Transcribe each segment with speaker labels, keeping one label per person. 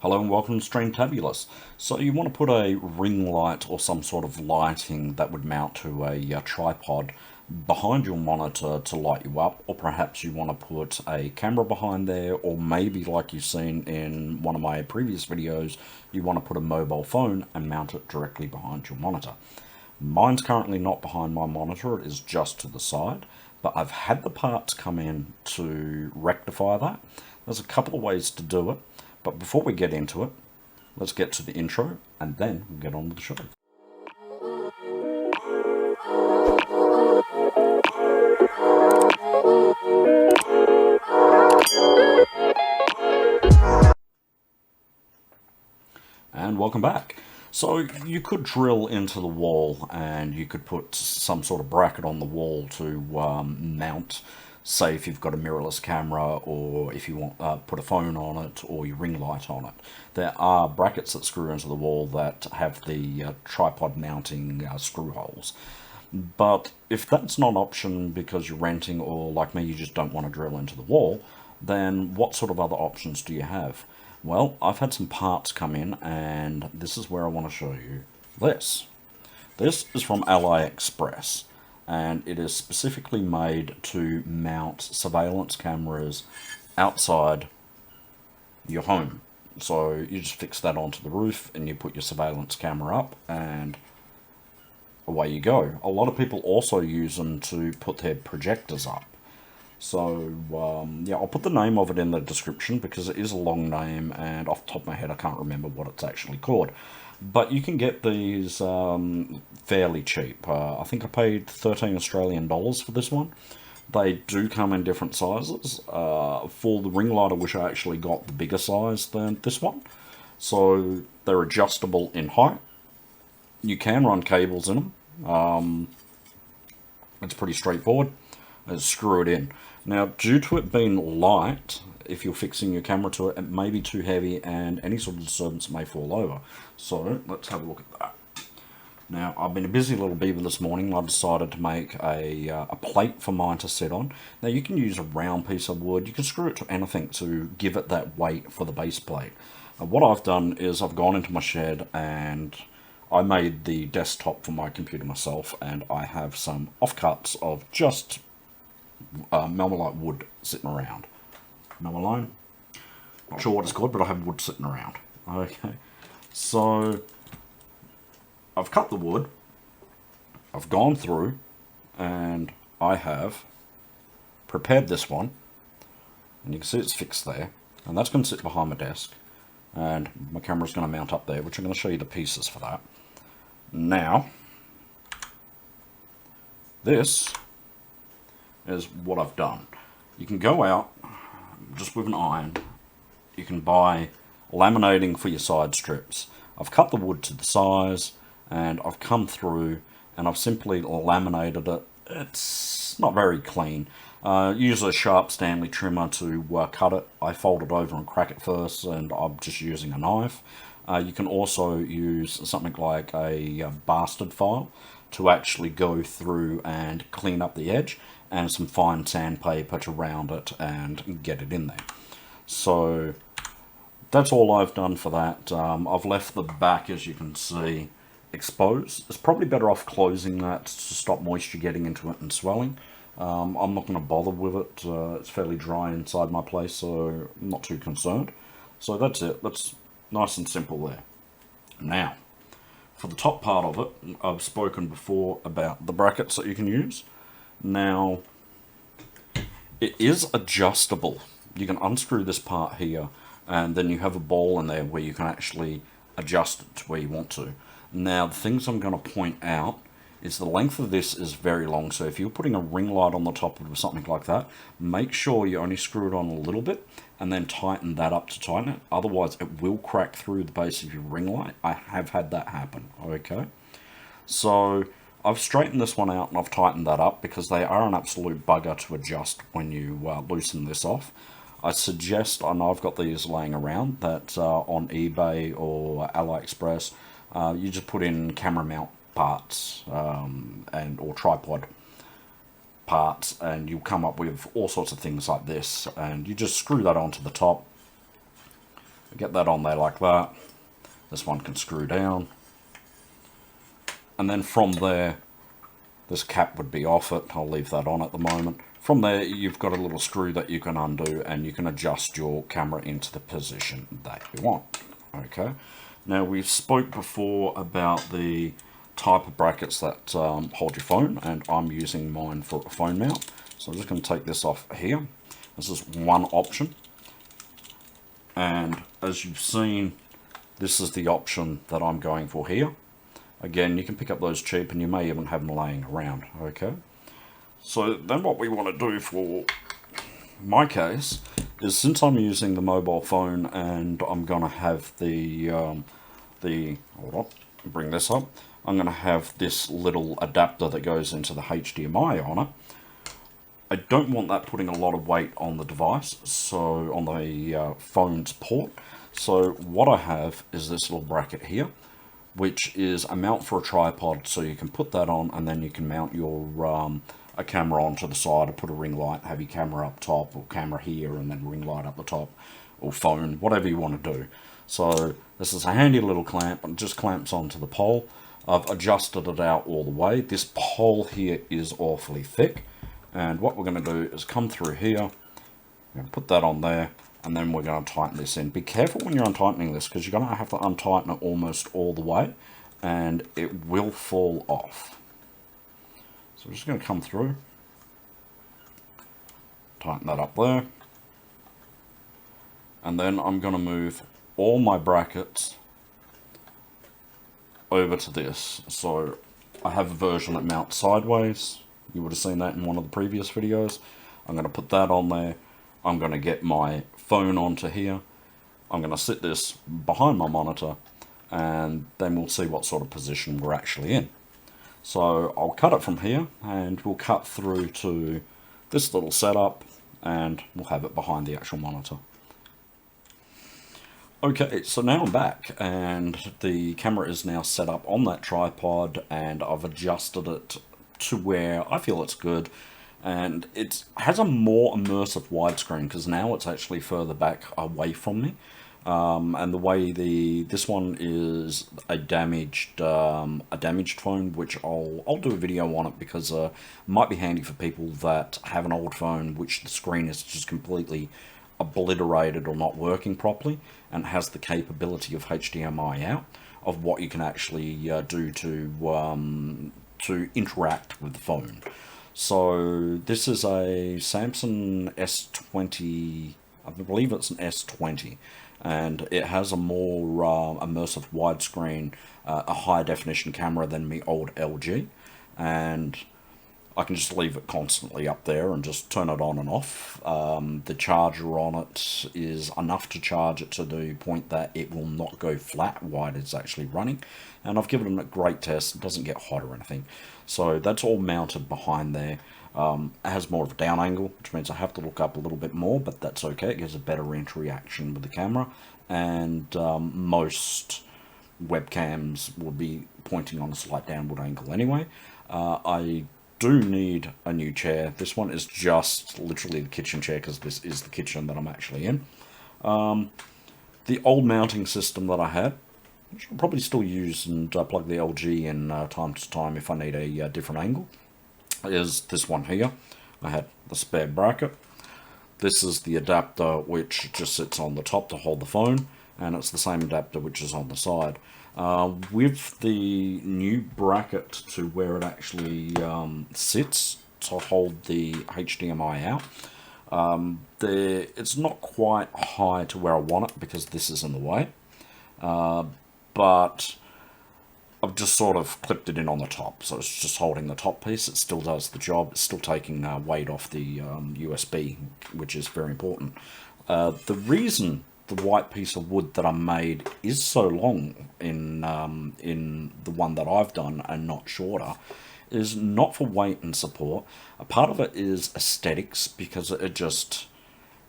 Speaker 1: Hello and welcome to Streamtabulous. So you want to put a ring light or some sort of lighting that would mount to a tripod behind your monitor to light you up, or perhaps you want to put a camera behind there, or maybe like you've seen in one of my previous videos, you want to put a mobile phone and mount it directly behind your monitor. Mine's currently not behind my monitor, it is just to the side, but I've had the parts come in to rectify that. There's a couple of ways to do it. But before we get into it, let's get to the intro and then we'll get on with the show. And welcome back. So you could drill into the wall and you could put some sort of bracket on the wall to mount, say if you've got a mirrorless camera, or if you want put a phone on it or your ring light on it. There are brackets that screw into the wall that have the tripod mounting screw holes. But if that's not an option because you're renting, or like me, you just don't want to drill into the wall, then what sort of other options do you have? Well, I've had some parts come in, and this is where I want to show you this. This is from AliExpress, and it is specifically made to mount surveillance cameras outside your home. So you just fix that onto the roof, and you put your surveillance camera up, and away you go. A lot of people also use them to put their projectors up. So, yeah, I'll put the name of it in the description because it is a long name, and off the top of my head I can't remember what it's actually called. But you can get these fairly cheap. I think I paid 13 Australian dollars for this one. They do come in different sizes. For the ring light, I wish I actually got the bigger size than this one. So they're adjustable in height. You can run cables in them. It's pretty straightforward. Just screw it in. Now, due to it being light, if you're fixing your camera to it, it may be too heavy and any sort of disturbance may fall over. So, let's have a look at that. Now, I've been a busy little beaver this morning. I decided to make a plate for mine to sit on. Now, you can use a round piece of wood. You can screw it to anything to give it that weight for the base plate. What I've done is I've gone into my shed and I made the desktop for my computer myself, and I have some offcuts of just Melmalite wood sitting around. Melmalone? Not sure what it's called, but I have wood sitting around. Okay, so I've cut the wood, I've gone through, and I have prepared this one, and you can see it's fixed there, and that's going to sit behind my desk, and my camera's going to mount up there, which I'm going to show you the pieces for that. Now, this is what I've done. You can go out just with an iron. You can buy laminating for your side strips. I've cut the wood to the size, and I've come through and I've simply laminated it. It's not very clean. Use a sharp Stanley trimmer to cut it. I fold it over and crack it first, and I'm just using a knife. You can also use something like a bastard file to actually go through and clean up the edge, and some fine sandpaper to round it and get it in there. So that's all I've done for that. I've left the back, as you can see, exposed. It's probably better off closing that to stop moisture getting into it and swelling. I'm not going to bother with it. It's fairly dry inside my place, so I'm not too concerned. So that's it. That's nice and simple there. Now, for the top part of it, I've spoken before about the brackets that you can use. Now, it is adjustable. You can unscrew this part here, and then you have a ball in there where you can actually adjust it to where you want to. Now, the things I'm going to point out is the length of this is very long, so if you're putting a ring light on the top of something like that, make sure you only screw it on a little bit, and then tighten that up to tighten it. Otherwise, it will crack through the base of your ring light. I have had that happen, okay? So I've straightened this one out and I've tightened that up because they are an absolute bugger to adjust when you loosen this off. I suggest, I know I've got these laying around, that on eBay or AliExpress, you just put in camera mount parts or tripod parts, and you'll come up with all sorts of things like this, and you just screw that onto the top, Get that on there like that. This one can screw down. And then from there, this cap would be off it. I'll leave that on at the moment. From there, you've got a little screw that you can undo, and you can adjust your camera into the position that you want. Okay. Now, we spoke before about the type of brackets that hold your phone, and I'm using mine for a phone mount. So I'm just going to take this off here. This is one option. And as you've seen, this is the option that I'm going for here. Again, you can pick up those cheap, and you may even have them laying around. Okay. So then what we want to do for my case is, since I'm using the mobile phone and I'm going to have hold on, bring this up. I'm going to have this little adapter that goes into the HDMI on it. I don't want that putting a lot of weight on the device, so on the phone's port. So what I have is this little bracket here, which is a mount for a tripod, so you can put that on, and then you can mount your a camera onto the side, or put a ring light, have your camera up top, or camera here, and then ring light up the top, or phone, whatever you want to do. So this is a handy little clamp, and it just clamps onto the pole. I've adjusted it out all the way. This pole here is awfully thick, and what we're going to do is come through here, and put that on there, and then we're going to tighten this in. Be careful when you're untightening this, because you're going to have to untighten it almost all the way, and it will fall off. So we're just going to come through, tighten that up there, and then I'm going to move all my brackets over to this. So I have a version that mounts sideways. You would have seen that in one of the previous videos. I'm going to put that on there. I'm going to get my phone onto here. I'm going to sit this behind my monitor, and then we'll see what sort of position we're actually in. So I'll cut it from here, and we'll cut through to this little setup, and we'll have it behind the actual monitor. Okay, so now I'm back, and the camera is now set up on that tripod, and I've adjusted it to where I feel it's good, and it has a more immersive widescreen, because now it's actually further back away from me. And the way this one is a damaged phone, which I'll do a video on it, because it might be handy for people that have an old phone which the screen is just completely obliterated or not working properly, and has the capability of HDMI out, of what you can actually do to interact with the phone. So this is a Samsung S20, I believe it's an S20. And it has a more immersive widescreen, a higher definition camera than my old LG, and I can just leave it constantly up there and just turn it on and off. The charger on it is enough to charge it to the point that it will not go flat while it's actually running, and I've given it a great test. It doesn't get hot or anything, so that's all mounted behind there. It has more of a down angle, which means I have to look up a little bit more, but that's okay. It gives a better interaction with the camera, and most webcams will be pointing on a slight downward angle anyway. I do need a new chair. This one is just literally the kitchen chair, because this is the kitchen that I'm actually in. The old mounting system that I had, which I'll probably still use and plug the LG in time to time if I need a different angle, is this one here. I had the spare bracket. This is the adapter which just sits on the top to hold the phone, and it's the same adapter which is on the side. With the new bracket to where it actually sits to hold the HDMI out, it's not quite high to where I want it, because this is in the way, but I've just sort of clipped it in on the top, so it's just holding the top piece. It still does the job. It's still taking weight off the USB, which is very important. The reason the white piece of wood that I made is so long in the one that I've done and not shorter is not for weight and support. A part of it is aesthetics, because it just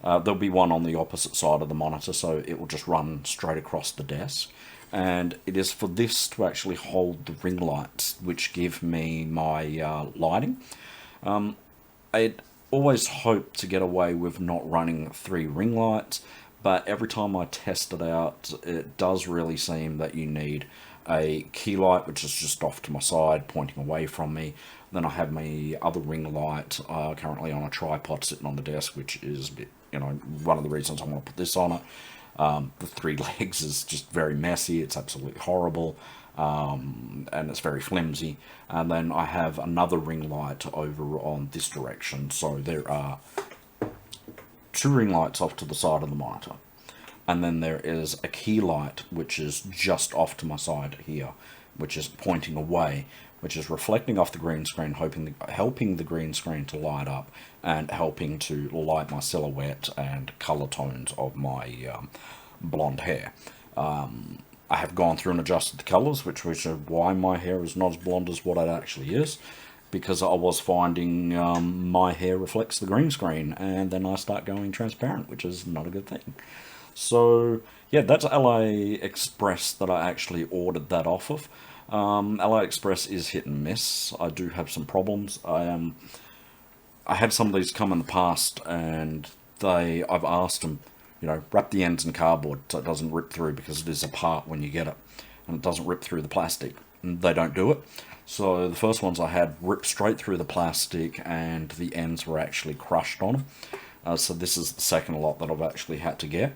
Speaker 1: there'll be one on the opposite side of the monitor, so it will just run straight across the desk. And it is for this to actually hold the ring lights, which give me my lighting. I'd always hoped to get away with not running 3 ring lights, but every time I test it out, it does really seem that you need a key light, which is just off to my side, pointing away from me. Then I have my other ring light currently on a tripod sitting on the desk, which is a bit, one of the reasons I want to put this on it. The 3 legs is just very messy. It's absolutely horrible, and it's very flimsy. And then I have another ring light over on this direction. So there are 2 ring lights off to the side of the monitor. And then there is a key light, which is just off to my side here, which is pointing away, which is reflecting off the green screen, helping the green screen to light up, and helping to light my silhouette and color tones of my blonde hair. I have gone through and adjusted the colors, which is why my hair is not as blonde as what it actually is, because I was finding my hair reflects the green screen, and then I start going transparent, which is not a good thing. So yeah, that's AliExpress that I actually ordered that off of. AliExpress is hit and miss. I do have some problems. I had some of these come in the past, and I've asked them, wrap the ends in cardboard so it doesn't rip through, because it is a part when you get it, and it doesn't rip through the plastic. And they don't do it. So the first ones I had ripped straight through the plastic, and the ends were actually crushed on them. So this is the second lot that I've actually had to get.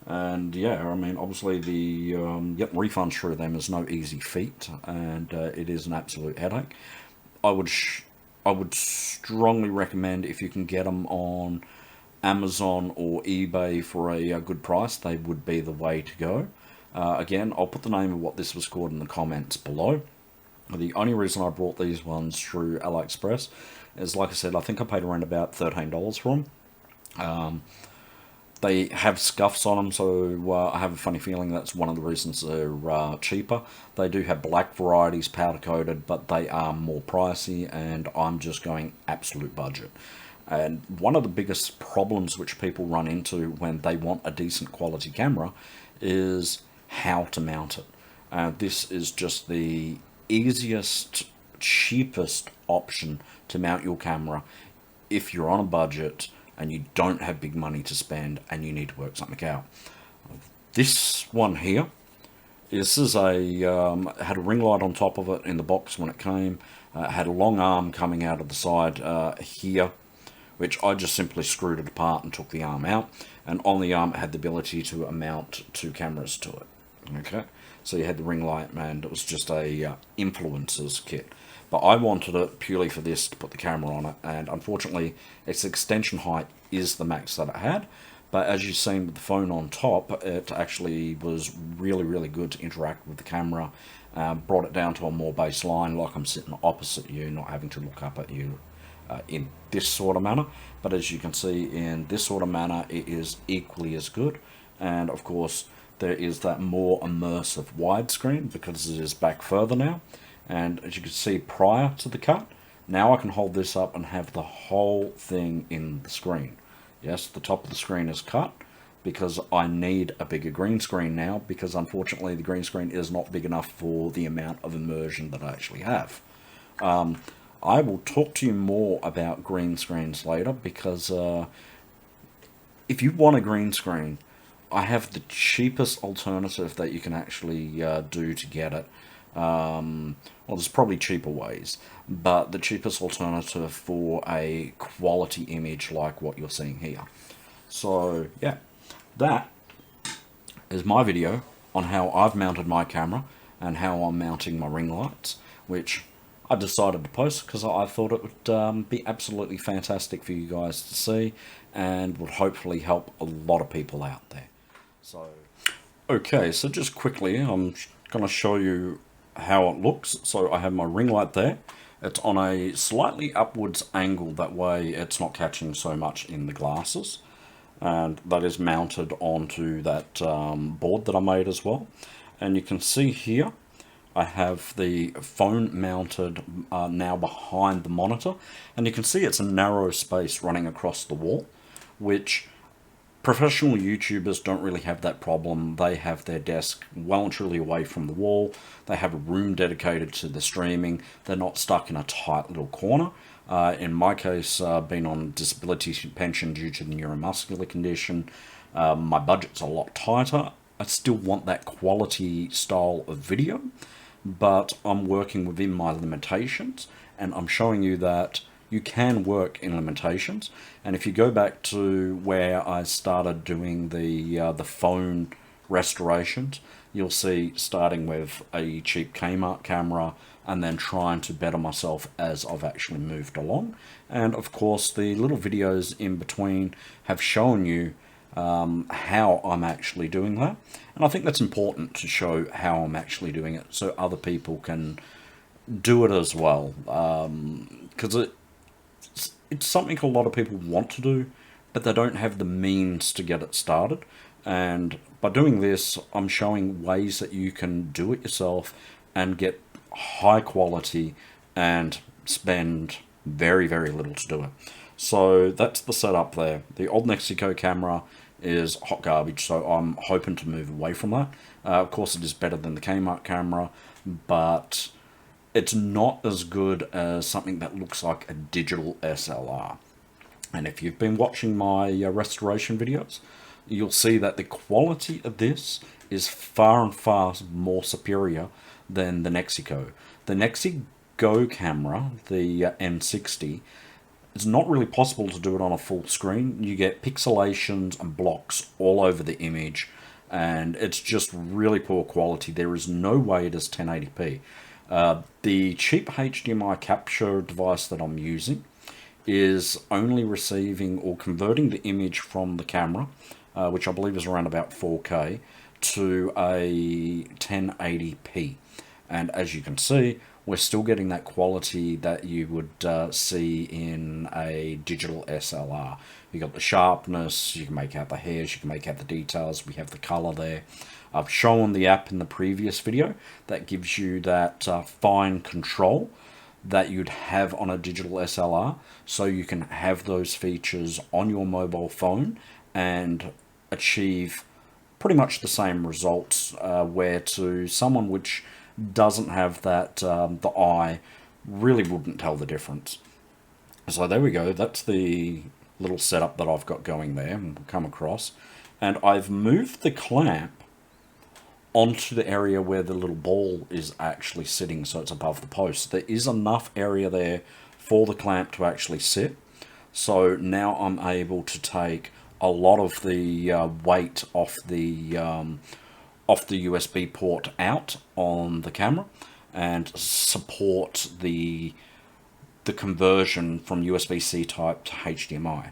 Speaker 1: And yeah, I mean, obviously the refunds through them is no easy feat, and it is an absolute headache. I would strongly recommend, if you can get them on Amazon or eBay for a good price, they would be the way to go. Again, I'll put the name of what this was called in the comments below. The only reason I brought these ones through AliExpress is, like I said, I think I paid around about $13 for them. They have scuffs on them, so I have a funny feeling that's one of the reasons they're cheaper. They do have black varieties, powder coated, but they are more pricey, and I'm just going absolute budget. And one of the biggest problems which people run into when they want a decent quality camera is how to mount it. This is just the easiest, cheapest option to mount your camera if you're on a budget and you don't have big money to spend and you need to work something out. This one here, this is had a ring light on top of it in the box when it came. Had a long arm coming out of the side here, which I just simply screwed it apart and took the arm out. And on the arm it had the ability to mount 2 cameras to it. Okay, so you had the ring light, and it was just a influencer's kit. But I wanted it purely for this, to put the camera on it, and unfortunately its extension height is the max that it had. But as you've seen with the phone on top, it actually was really, really good to interact with the camera. Brought it down to a more baseline, like I'm sitting opposite you, not having to look up at you in this sort of manner. But as you can see, in this sort of manner, it is equally as good. And of course, there is that more immersive widescreen, because it is back further now. And as you can see, prior to the cut, now I can hold this up and have the whole thing in the screen. Yes, the top of the screen is cut because I need a bigger green screen now, because unfortunately the green screen is not big enough for the amount of immersion that I actually have. I will talk to you more about green screens later, because if you want a green screen, I have the cheapest alternative that you can actually do to get it. Well, there's probably cheaper ways, but the cheapest alternative for a quality image like what you're seeing here. So yeah, that is my video on how I've mounted my camera and how I'm mounting my ring lights, which I decided to post because I thought it would be absolutely fantastic for you guys to see, and would hopefully help a lot of people out there. So okay, so just quickly, I'm going to show you how it looks. So I have my ring light there. It's on a slightly upwards angle, that way it's not catching so much in the glasses, and that is mounted onto that board that I made as well. And you can see here I have the phone mounted now behind the monitor, and you can see it's a narrow space running across the wall, which professional YouTubers don't really have that problem. They have their desk well and truly away from the wall. They have a room dedicated to the streaming. They're not stuck in a tight little corner. In my case, being on disability pension due to the neuromuscular condition, My budget's a lot tighter. I still want that quality style of video, but I'm working within my limitations, and I'm showing you that you can work in limitations. And if you go back to where I started doing the phone restorations, you'll see starting with a cheap Kmart camera and then trying to better myself as I've actually moved along. And of course the little videos in between have shown you how I'm actually doing that. And I think that's important to show how I'm actually doing it so other people can do it as well. Because it's something a lot of people want to do, but they don't have the means to get it started. And by doing this, I'm showing ways that you can do it yourself and get high quality and spend very, very little to do it. So that's the setup there. The old Nexico camera is hot garbage, so I'm hoping to move away from that. Of course, it is better than the Kmart camera, but it's not as good as something that looks like a digital SLR. And if you've been watching my restoration videos, you'll see that the quality of this is far and far more superior than the Nexico. The Nexico camera, the M60, it's not really possible to do it on a full screen. You get pixelations and blocks all over the image, and it's just really poor quality. There is no way it is 1080p. The cheap HDMI capture device that I'm using is only receiving or converting the image from the camera, which I believe is around about 4K, to a 1080p. And as you can see, we're still getting that quality that you would see in a digital SLR. You got the sharpness, you can make out the hairs, you can make out the details, we have the color there. I've shown the app in the previous video that gives you that fine control that you'd have on a digital SLR, so you can have those features on your mobile phone and achieve pretty much the same results, where to someone which doesn't have that, the eye really wouldn't tell the difference. So there we go, that's the little setup that I've got going there, and we'll come across. And I've moved the clamp onto the area where the little ball is actually sitting, so it's above the post. There is enough area there for the clamp to actually sit. So now I'm able to take a lot of the weight off the USB port out on the camera and support the conversion from USB-C type to HDMI.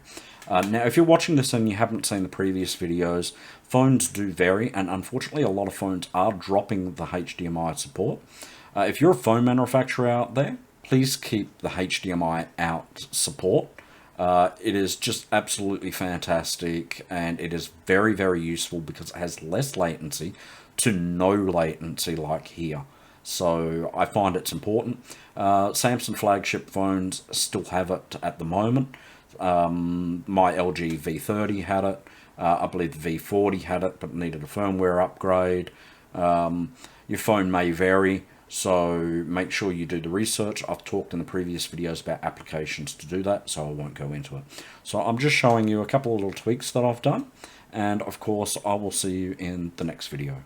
Speaker 1: Now, if you're watching this and you haven't seen the previous videos, phones do vary, and unfortunately a lot of phones are dropping the HDMI support. If you're a phone manufacturer out there, please keep the HDMI out support. It is just absolutely fantastic, and it is very, very useful because it has less latency to no latency like here. So I find it's important. Samsung flagship phones still have it at the moment. My LG V30 had it. I believe the V40 had it, but needed a firmware upgrade. Your phone may vary, so make sure you do the research. I've talked in the previous videos about applications to do that, so I won't go into it. So I'm just showing you a couple of little tweaks that I've done, and of course I will see you in the next video.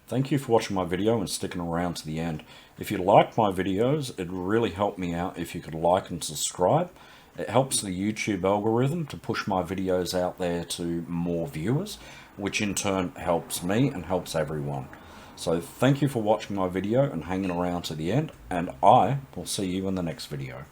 Speaker 1: Thank you for watching my video and sticking around to the end. If you like my videos, it'd really help me out if you could like and subscribe. It helps the YouTube algorithm to push my videos out there to more viewers, which in turn helps me and helps everyone. So thank you for watching my video and hanging around to the end, and I will see you in the next video.